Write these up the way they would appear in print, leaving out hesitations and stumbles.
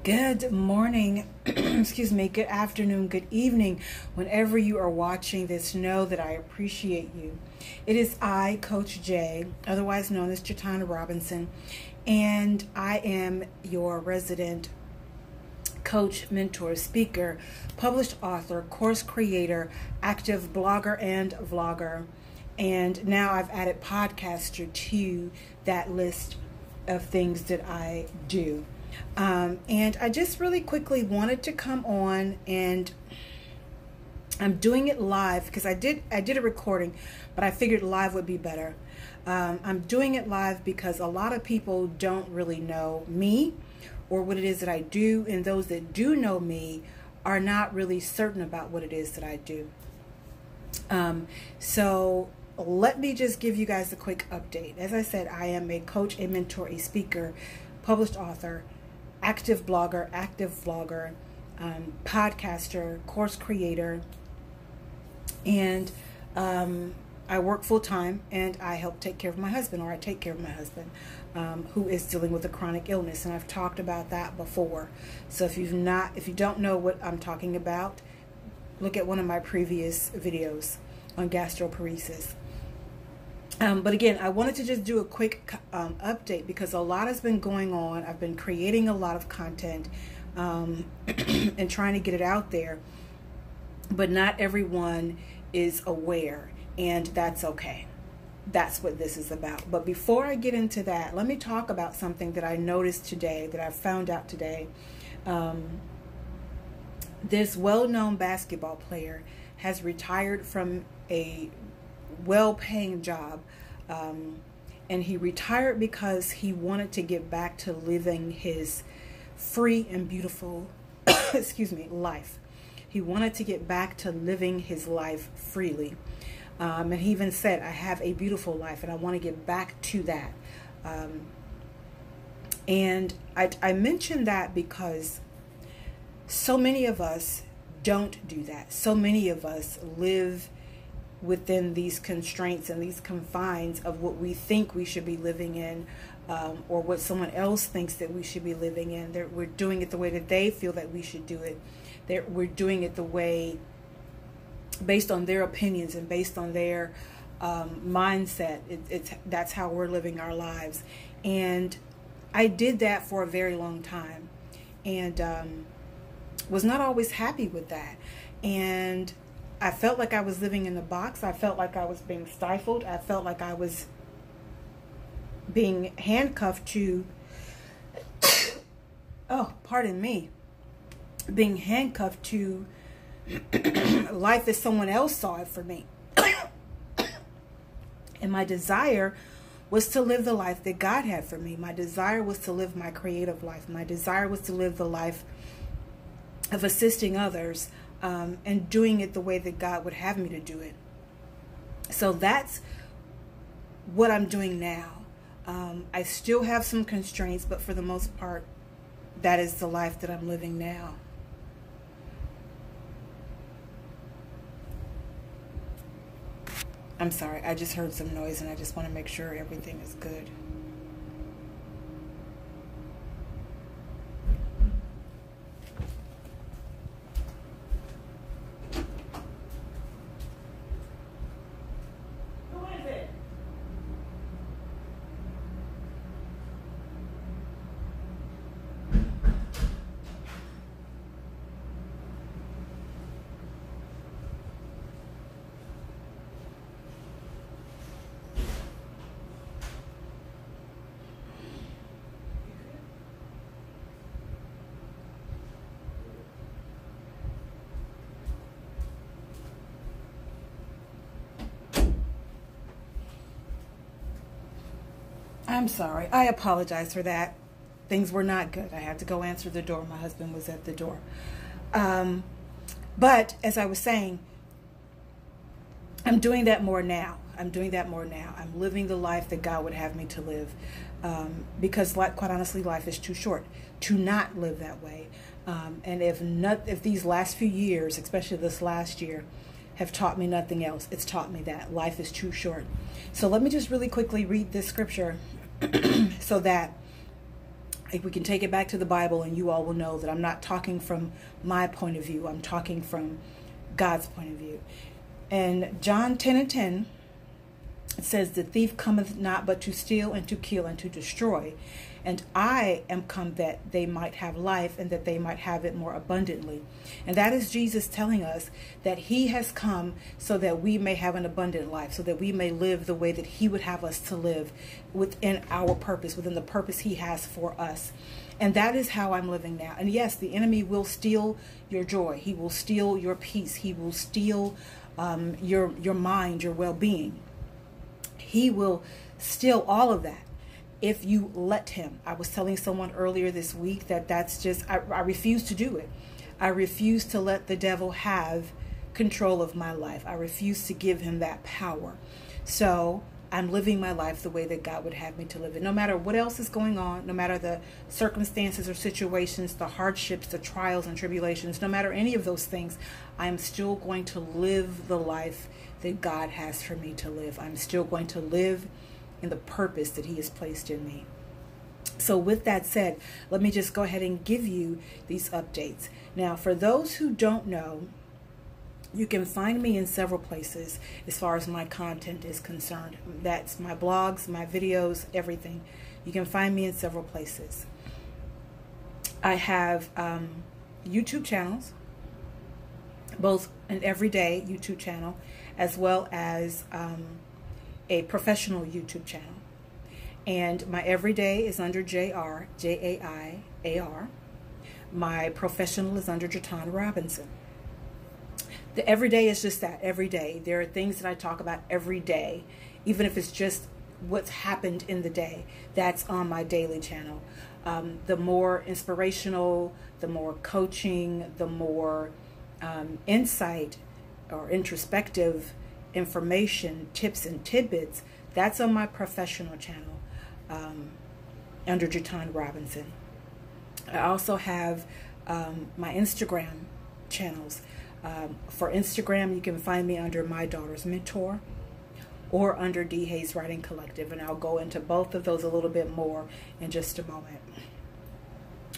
Good morning, excuse me, good afternoon, good evening. Whenever you are watching this, know that I appreciate you. It is I, Coach J, otherwise known as Juaitan Robinson, and I am your resident coach, mentor, speaker, published author, course creator, active blogger, and vlogger. And now I've added podcaster to that list of things that I do. And I just really quickly wanted to come on, and I'm doing it live because I did a recording, but I figured live would be better. I'm doing it live because a lot of people don't really know me or what it is that I do, and those that do know me are not really certain about what it is that I do. So let me just give you guys a quick update. As I said, I am a coach, a mentor, a speaker, published author, active blogger, active vlogger, podcaster, course creator, and I work full-time, and I help take care of my husband, or I take care of my husband, who is dealing with a chronic illness, and I've talked about that before. So if you don't know what I'm talking about, look at one of my previous videos on gastroparesis. But again, I wanted to just do a quick update because a lot has been going on. I've been creating a lot of content and trying to get it out there, but not everyone is aware, and that's okay. That's what this is about. But before I get into that, let me talk about something that I noticed today, that I found out today. This well-known basketball player has retired from a well-paying job, and he retired because he wanted to get back to living his free and beautiful excuse me, life. He wanted to get back to living his life freely, and he even said, I have a beautiful life and I want to get back to that. And I mentioned that because so many of us don't do that. So many of us live within these constraints and these confines of what we think we should be living in, or what someone else thinks that we should be living in. We're doing it the way that they feel that we should do it. We're doing it the way based on their opinions and based on their mindset. That's how we're living our lives. And I did that for a very long time, and was not always happy with that. And I felt like I was living in a box. I felt like I was being stifled. I felt like I was being handcuffed to, oh, pardon me, being handcuffed to life as someone else saw it for me. And my desire was to live the life that God had for me. My desire was to live my creative life. My desire was to live the life of assisting others, and doing it the way that God would have me to do it. So that's what I'm doing now. I still have some constraints, but for the most part, that is the life that I'm living now. I'm sorry, I just heard some noise and I just want to make sure everything is good. I'm sorry. I apologize for that. Things were not good. I had to go answer the door. My husband was at the door. But as I was saying, I'm doing that more now. I'm doing that more now. I'm living the life that God would have me to live. Because quite honestly, life is too short to not live that way. And if these last few years, especially this last year, have taught me nothing else, it's taught me that life is too short. So let me just really quickly read this scripture so that we can take it back to the Bible, and you all will know that I'm not talking from my point of view. I'm talking from God's point of view. And John 10:10, it says, "The thief cometh not but to steal and to kill and to destroy. And I am come that they might have life, and that they might have it more abundantly." And that is Jesus telling us that he has come so that we may have an abundant life, so that we may live the way that he would have us to live within our purpose, within the purpose he has for us. And that is how I'm living now. And yes, the enemy will steal your joy. He will steal your peace. He will steal your mind, your well-being. He will steal all of that if you let him. I was telling someone earlier this week that that's just, I refuse to do it. I refuse to let the devil have control of my life. I refuse to give him that power. So I'm living my life the way that God would have me to live it. No matter what else is going on, no matter the circumstances or situations, the hardships, the trials and tribulations, no matter any of those things, I'm still going to live the life that God has for me to live. I'm still going to live in the purpose that he has placed in me. So with that said, let me just go ahead and give you these updates. Now, for those who don't know, you can find me in several places as far as my content is concerned. That's my blogs, my videos, everything. You can find me in several places. I have YouTube channels, both an everyday YouTube channel as well as a professional YouTube channel. And my everyday is under JR, Jaiar. My professional is under Juaitan Robinson. The everyday is just that, every day. There are things that I talk about every day, even if it's just what's happened in the day. That's on my daily channel. The more inspirational, the more coaching, the more insight or introspective information, tips and tidbits, that's on my professional channel under Juaitan Robinson. I also have my Instagram channels. For Instagram, you can find me under My Daughter's Mentor or under D. Hayes Writing Collective, and I'll go into both of those a little bit more in just a moment.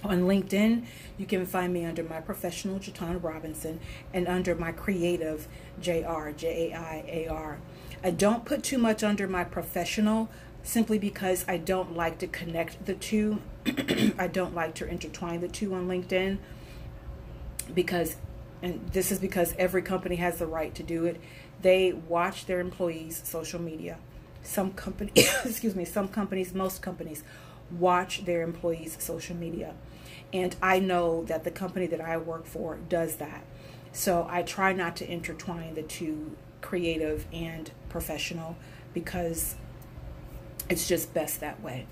On LinkedIn, you can find me under my professional, Juaitan Robinson, and under my creative, JR, Jaiar. I don't put too much under my professional simply because I don't like to connect the two. I don't like to intertwine the two on LinkedIn because, and this is because every company has the right to do it, they watch their employees' social media. Some company, excuse me, some companies, most companies watch their employees' social media. And I know that the company that I work for does that. So I try not to intertwine the two, creative and professional, because it's just best that way.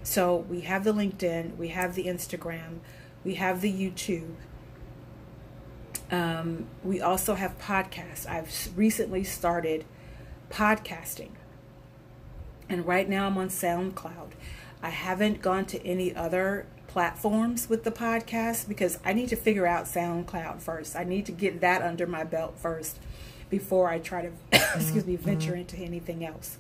So we have the LinkedIn, we have the Instagram, we have the YouTube. We also have podcasts. I've recently started podcasting. And right now I'm on SoundCloud. I haven't gone to any other platforms with the podcast because I need to figure out SoundCloud first. I need to get that under my belt first before I try to excuse me, venture into anything else.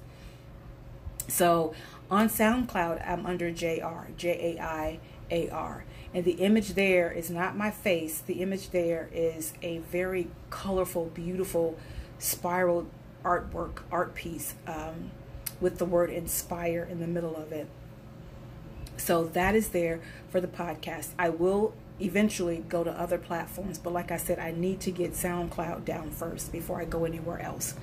So on SoundCloud, I'm under JR, Jaiar. And the image there is not my face. The image there is a very colorful, beautiful spiral artwork, art piece with the word inspire in the middle of it. So that is there for the podcast. I will eventually go to other platforms, but like I said, I need to get SoundCloud down first before I go anywhere else.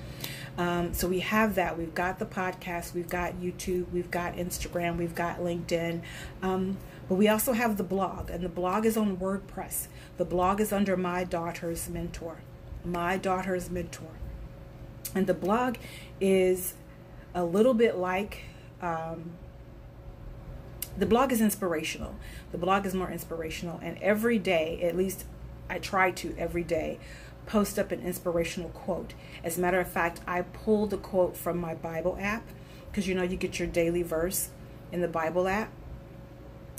So we have that. We've got the podcast, we've got YouTube, we've got Instagram, we've got LinkedIn, but we also have the blog, and the blog is on WordPress. The blog is under My Daughter's Mentor. My Daughter's Mentor. And the blog is a little bit like, the blog is inspirational. The blog is more inspirational, and every day, at least I try to every day, post up an inspirational quote. As a matter of fact, I pulled the quote from my Bible app, because you know you get your daily verse in the Bible app.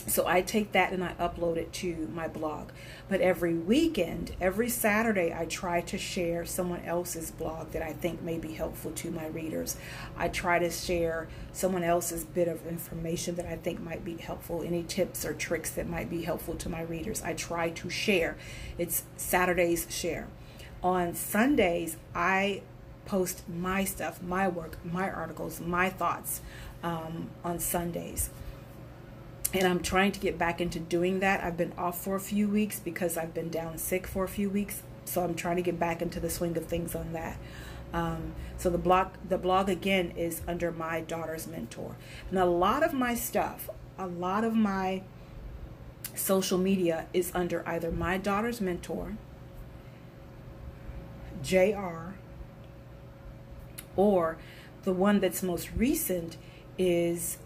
So I take that and I upload it to my blog. But every weekend, every Saturday, I try to share someone else's blog that I think may be helpful to my readers. I try to share someone else's bit of information that I think might be helpful, any tips or tricks that might be helpful to my readers. I try to share. It's Saturday's share. On Sundays, I post my stuff, my work, my articles, my thoughts on Sundays. And I'm trying to get back into doing that. I've been off for a few weeks because I've been down sick for a few weeks. So I'm trying to get back into the swing of things on that. So the blog again is under My Daughter's Mentor. And a lot of my stuff, a lot of my social media is under either My Daughter's Mentor, JR, or the one that's most recent is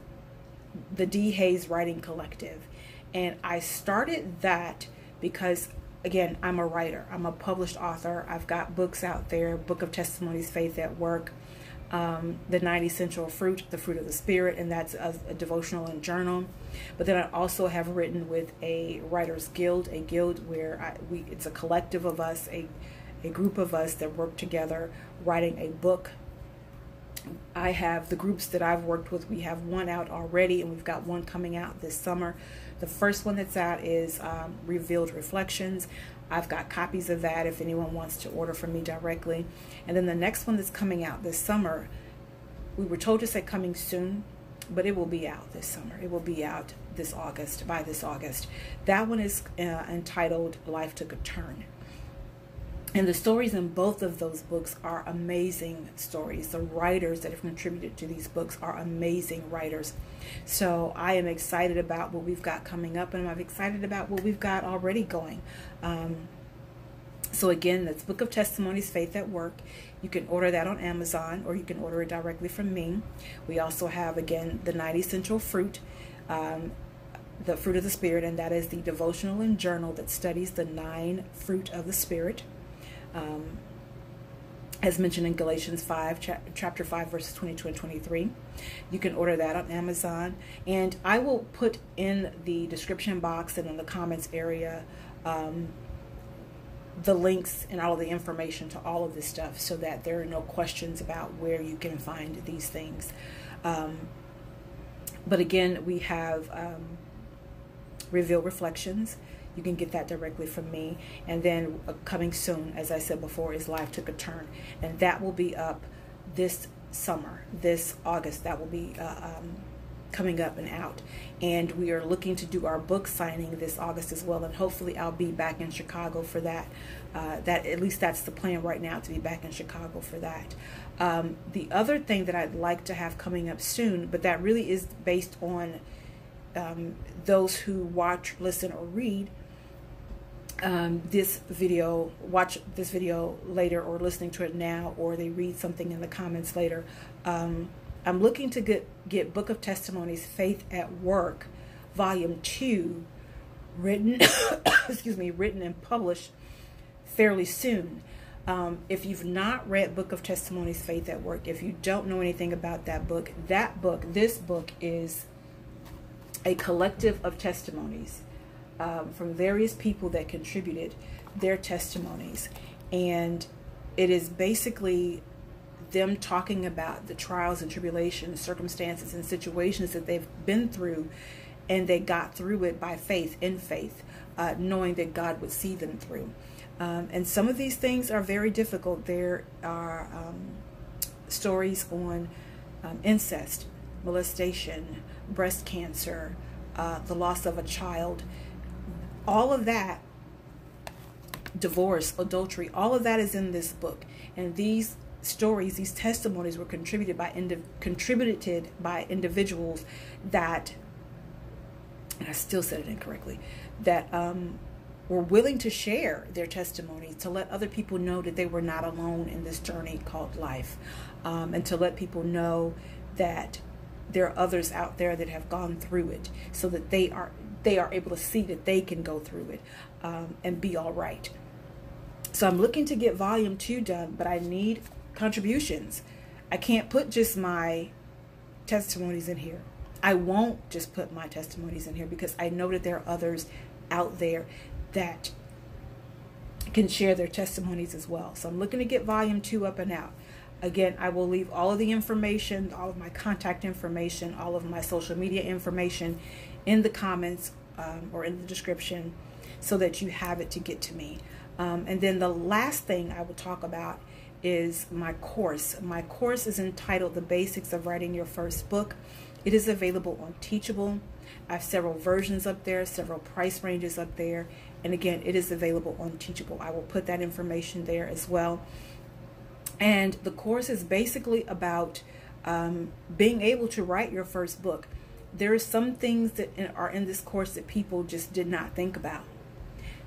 the D. Hayes Writing Collective. And I started that because, again, I'm a writer. I'm a published author. I've got books out there, Book of Testimonies, Faith at Work, the 90 Essential Fruit, The Fruit of the Spirit, and that's a devotional and journal. But then I also have written with a writers guild, a guild where it's a collective of us, a group of us that work together writing a book. I have the groups that I've worked with. We have one out already, and we've got one coming out this summer. The first one that's out is Revealed Reflections. I've got copies of that if anyone wants to order from me directly. And then the next one that's coming out this summer, we were told to say coming soon, but it will be out this summer. It will be out this August, by this August. That one is entitled Life Took a Turn. And the stories in both of those books are amazing stories. The writers that have contributed to these books are amazing writers. So I am excited about what we've got coming up, and I'm excited about what we've got already going. So again, that's Book of Testimonies, Faith at Work. You can order that on Amazon, or you can order it directly from me. We also have, again, the 90 Essential Fruit, the Fruit of the Spirit, and that is the devotional and journal that studies the 9 fruit of the Spirit. As mentioned in Galatians 5, chapter 5, verses 22 and 23. You can order that on Amazon. And I will put in the description box and in the comments area the links and all of the information to all of this stuff, so that there are no questions about where you can find these things. But again, we have Reveal Reflections. You can get that directly from me. And then coming soon, as I said before, is Life Took a Turn. And that will be up this summer, this August. That will be coming up and out. And we are looking to do our book signing this August as well. And hopefully I'll be back in Chicago for that. At least that's the plan right now, to be back in Chicago for that. The other thing that I'd like to have coming up soon, but that really is based on those who watch, listen, or read this video, watch this video later, or listening to it now, or they read something in the comments later. I'm looking to get Book of Testimonies, Faith at Work, Volume 2, written, excuse me, written and published fairly soon. If you've not read Book of Testimonies, Faith at Work, if you don't know anything about this book is a collective of testimonies from various people that contributed their testimonies. And it is basically them talking about the trials and tribulations, circumstances and situations that they've been through, and they got through it by faith, in faith, knowing that God would see them through. And some of these things are very difficult. There are stories on incest, molestation, breast cancer, the loss of a child, all of that, divorce, adultery, all of that is in this book. And these stories, these testimonies were contributed by individuals that, and I still said it incorrectly, that were willing to share their testimony, to let other people know that they were not alone in this journey called life, and to let people know that there are others out there that have gone through it, so that they are able to see that they can go through it and be all right. So I'm looking to get Volume 2 done, but I need contributions. I can't put just my testimonies in here. I won't just put my testimonies in here because I know that there are others out there that can share their testimonies as well. So I'm looking to get volume 2 up and out. Again, I will leave all of the information, all of my contact information, all of my social media information in the comments or in the description so that you have it to get to me. And then the last thing I will talk about is my course. My course is entitled The Basics of Writing Your First Book. It is available on Teachable. I have several versions up there, several price ranges up there. And again, it is available on Teachable. I will put that information there as well. And the course is basically about being able to write your first book. There are some things that are in this course that people just did not think about.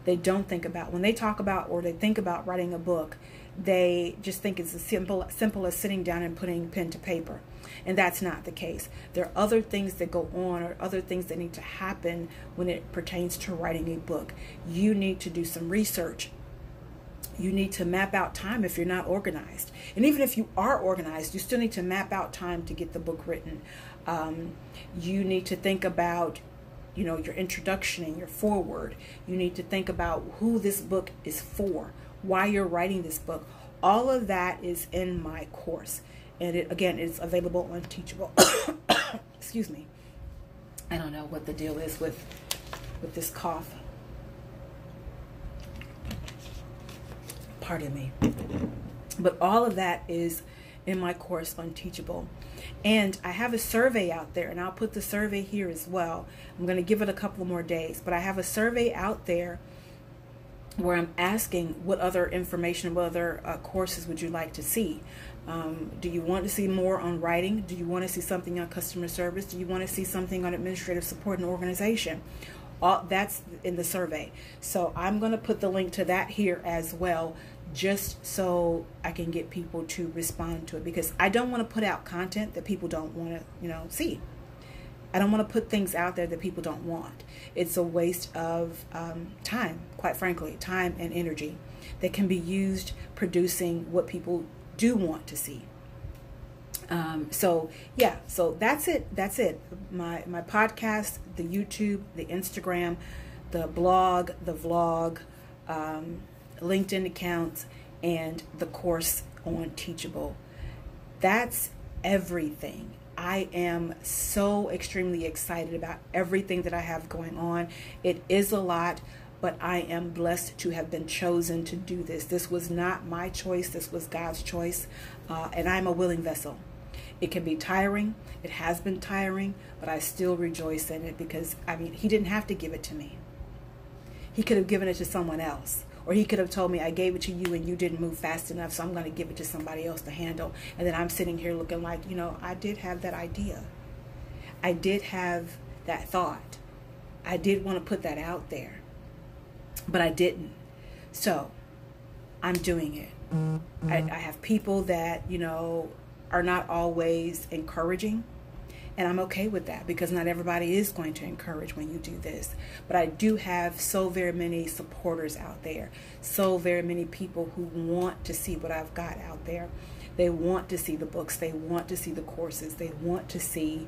They don't think about. When they talk about or they think about writing a book, they just think it's as simple as sitting down and putting pen to paper. And that's not the case. There are other things that go on or other things that need to happen when it pertains to writing a book. You need to do some research. You need to map out time if you're not organized. And even if you are organized, you still need to map out time to get the book written. You need to think about, your introduction and your foreword. You need to think about who this book is for, why you're writing this book. All of that is in my course. And it, again, is available on Teachable. Excuse me. I don't know what the deal is with this cough. Pardon me. But all of that is in my course on Teachable. And I have a survey out there, and I'll put the survey here as well. I'm going to give it a couple more days, but I have a survey out there where I'm asking what other information, what other courses would you like to see? Do you want to see more on writing? Do you want to see something on customer service? Do you want to see something on administrative support and organization? All that's in the survey. So I'm going to put the link to that here as well, just so I can get people to respond to it, because I don't want to put out content that people don't want to, see. I don't want to put things out there that people don't want. It's a waste of time, quite frankly, time and energy that can be used producing what people do want to see. So that's it. My podcast, the YouTube, the Instagram, the blog, the vlog, LinkedIn accounts, and the course on Teachable. That's everything. I am so extremely excited about everything that I have going on. It is a lot, but I am blessed to have been chosen to do this. This was not my choice. This was God's choice, and I'm a willing vessel. It can be tiring. It has been tiring, but I still rejoice in it because, He didn't have to give it to me. He could have given it to someone else. Or He could have told me, I gave it to you and you didn't move fast enough, so I'm going to give it to somebody else to handle. And then I'm sitting here looking like, I did have that idea. I did have that thought. I did want to put that out there, but I didn't. So I'm doing it. I have people that, are not always encouraging. And I'm okay with that because not everybody is going to encourage when you do this. But I do have so very many supporters out there. So very many people who want to see what I've got out there. They want to see the books. They want to see the courses. They want to see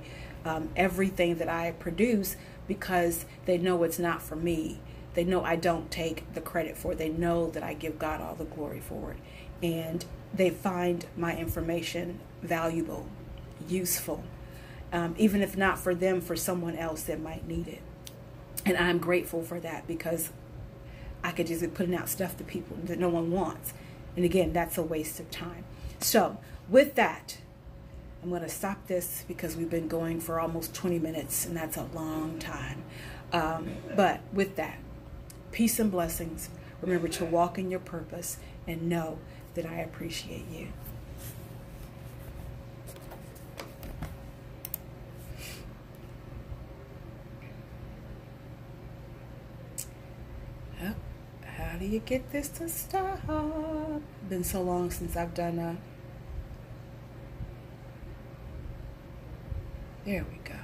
everything that I produce because they know it's not for me. They know I don't take the credit for it. They know that I give God all the glory for it. And they find my information valuable, useful. Even if not for them, for someone else that might need it. And I'm grateful for that because I could just be putting out stuff to people that no one wants. And again, that's a waste of time. So with that, I'm going to stop this because we've been going for almost 20 minutes and that's a long time. But with that, peace and blessings. Remember to walk in your purpose and know that I appreciate you. How do you get this to stop? It's been so long since I've done a... There we go.